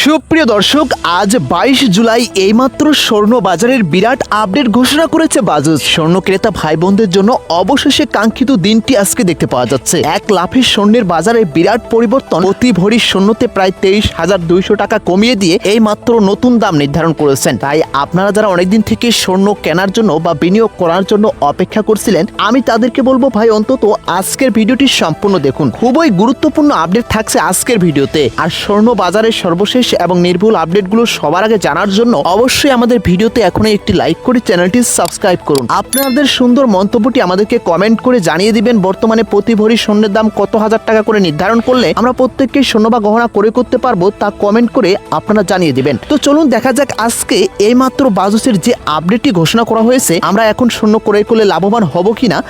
সুপ্রিয় দর্শক, আজ 22 জুলাই এইমাত্র স্বর্ণ বাজারের বিরাট আপডেট ঘোষণা করেছে বাজাজ। স্বর্ণ ক্রেতা ভাই বোনদের জন্য অবশেষে কাঙ্ক্ষিত দিনটি আজকে দেখতে পাওয়া যাচ্ছে। এক লাফে স্বর্ণের বাজারে বিরাট পরিবর্তন। প্রতি ভরি স্বর্ণতে প্রায় 23,200 টাকা কমিয়ে দিয়ে এই মাত্র নতুন দাম নির্ধারণ করেছেন। তাই আপনারা যারা অনেকদিন থেকে স্বর্ণ কেনার জন্য বা বিনিয়োগ করার জন্য অপেক্ষা করছিলেন, আমি তাদেরকে বলবো ভাই অন্তত আজকের ভিডিওটি সম্পূর্ণ দেখুন। খুবই গুরুত্বপূর্ণ আপডেট থাকছে আজকের ভিডিওতে। আর স্বর্ণ বাজারের সর্বশেষ এবং নির্ভুল আপডেটগুলো সবার আগে জানার জন্য অবশ্যই আমাদের ভিডিওতে এখনই একটি লাইক করে চ্যানেলটি সাবস্ক্রাইব করুন। আপনাদের সুন্দর মন্তব্যটি আমাদেরকে কমেন্ট করে জানিয়ে দিবেন। বর্তমানে প্রতি ভরি স্বর্ণের দাম কত হাজার টাকা করে নির্ধারণ করলে আমরা প্রত্যেককে স্বর্ণ বা গহনা ক্রয় করতে পারবো, তা কমেন্ট করে আপনারা জানিয়ে দিবেন। তো চলুন দেখা যাক আজকে এইমাত্র বাজাজের যে আপডেটটি ঘোষণা করা হয়েছে, আমরা এখন স্বর্ণ ক্রয় করলে লাভবান হব কিনা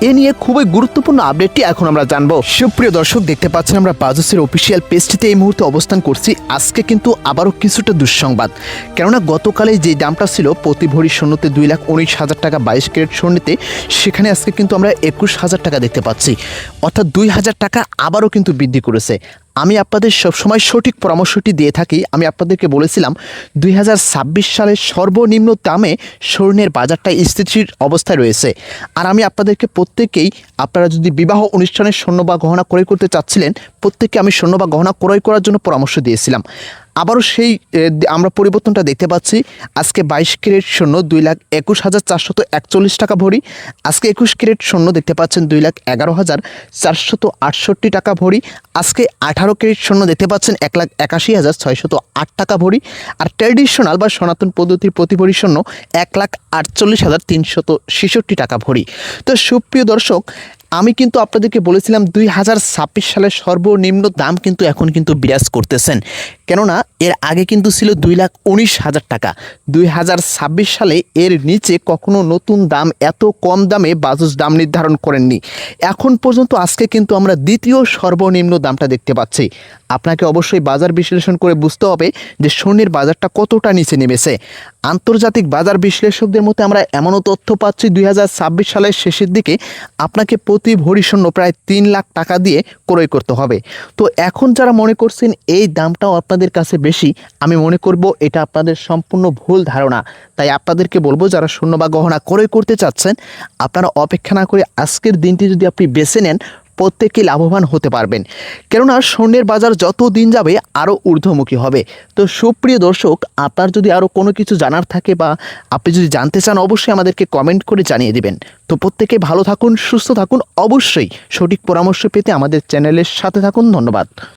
এ নিয়ে খুবই গুরুত্বপূর্ণ আপডেটটি এখন আমরা জানবো। সুপ্রিয় দর্শক, দেখতে পাচ্ছেন আমরা বাজাজের অফিসিয়াল পেজটিতে এই মুহূর্তে অবস্থান করছি। আজকে কিন্তু আবারও কিছুটা দুঃসংবাদ, কেননা গতকালে যে দামটা ছিল প্রতি ভরি স্বর্ণতে 2,19,000 টাকা 22 ক্যারেট স্বর্ণতে, সেখানে আজকে কিন্তু আমরা 21,000 টাকা দেখতে পাচ্ছি, অর্থাৎ 2,000 টাকা আবারও কিন্তু বৃদ্ধি করেছে। আমি আপনাদের সবসময় সঠিক পরামর্শটি দিয়ে থাকি। আমি আপনাদেরকে বলেছিলাম 2026 সালের সর্বনিম্ন দামে স্বর্ণের বাজারটা স্থিতিশীল অবস্থায় রয়েছে। আর আমি আপনাদেরকে প্রত্যেকেই, আপনারা যদি বিবাহ অনুষ্ঠানের স্বর্ণ বা গহনা ক্রয় করতে চাচ্ছিলেন, প্রত্যেককে আমি স্বর্ণ বা গহনা ক্রয় করার জন্য পরামর্শ দিয়েছিলাম। আবারও সেই আমরা পরিবর্তনটা দেখতে পাচ্ছি। আজকে 22 ক্যারেট স্বর্ণ 2,21,441 টাকা ভরি। আজকে 21 ক্যারেট স্বর্ণ দেখতে পাচ্ছেন 2,11,468 টাকা ভরি। আজকে 18 ক্যারেট স্বর্ণ দেখতে পাচ্ছেন 1,81,608 টাকা ভরি। আর ট্র্যাডিশনাল বা সনাতন পদ্ধতির প্রতি ভরি স্বর্ণ 1,48,366 টাকা ভরি। তো সুপ্রিয় দর্শক, আমি কিন্তু আপনাদেরকে বলেছিলাম 2026 সালের সর্বনিম্ন দাম কিন্তু এখন কিন্তু বিরাজ করতেছেন, কেননা এর আগে কিন্তু ছিল 2,19,000 টাকা। 2026 সালে এর নিচে কখনো নতুন দাম এত কম দামে বাজাজ দাম নির্ধারণ করেননি। এখন পর্যন্ত আজকে কিন্তু আমরা দ্বিতীয় সর্বনিম্ন দামটা দেখতে পাচ্ছি। আপনাকে অবশ্যই বাজার বিশ্লেষণ করে বুঝতে হবে যে স্বর্ণের বাজারটা কতটা নিচে নেমেছে। আন্তর্জাতিক বাজার বিশ্লেষকদের মতে আমরা এমনও তথ্য পাচ্ছি 2026 সালের শেষের দিকে আপনাকে প্রতি ভরি স্বর্ণ প্রায় 3 লাখ টাকা দিয়ে ক্রয় করতে হবে। তো এখন যারা মনে করছেন এই দামটাও আপনাদের কাছে বেশি, আমি মনে করব এটা আপনাদের সম্পূর্ণ ভুল ধারণা। তাই আপনাদেরকে বলবো, যারা স্বর্ণ বা গহনা ক্রয় করতে চাচ্ছেন, আপনারা অপেক্ষা না করে আজকের দিনটি যদি আপনি বেছে নেন, প্রত্যেকেই লাভবান হতে পারবেন। কেননা স্বর্ণের বাজার যত দিন যাবে আরও ঊর্ধ্বমুখী হবে। তো সুপ্রিয় দর্শক, আপনার যদি আরও কোনো কিছু জানার থাকে বা আপনি যদি জানতে চান, অবশ্যই আমাদেরকে কমেন্ট করে জানিয়ে দিবেন। তো প্রত্যেকে ভালো থাকুন, সুস্থ থাকুন। অবশ্যই সঠিক পরামর্শ পেতে আমাদের চ্যানেলের সাথে থাকুন। ধন্যবাদ।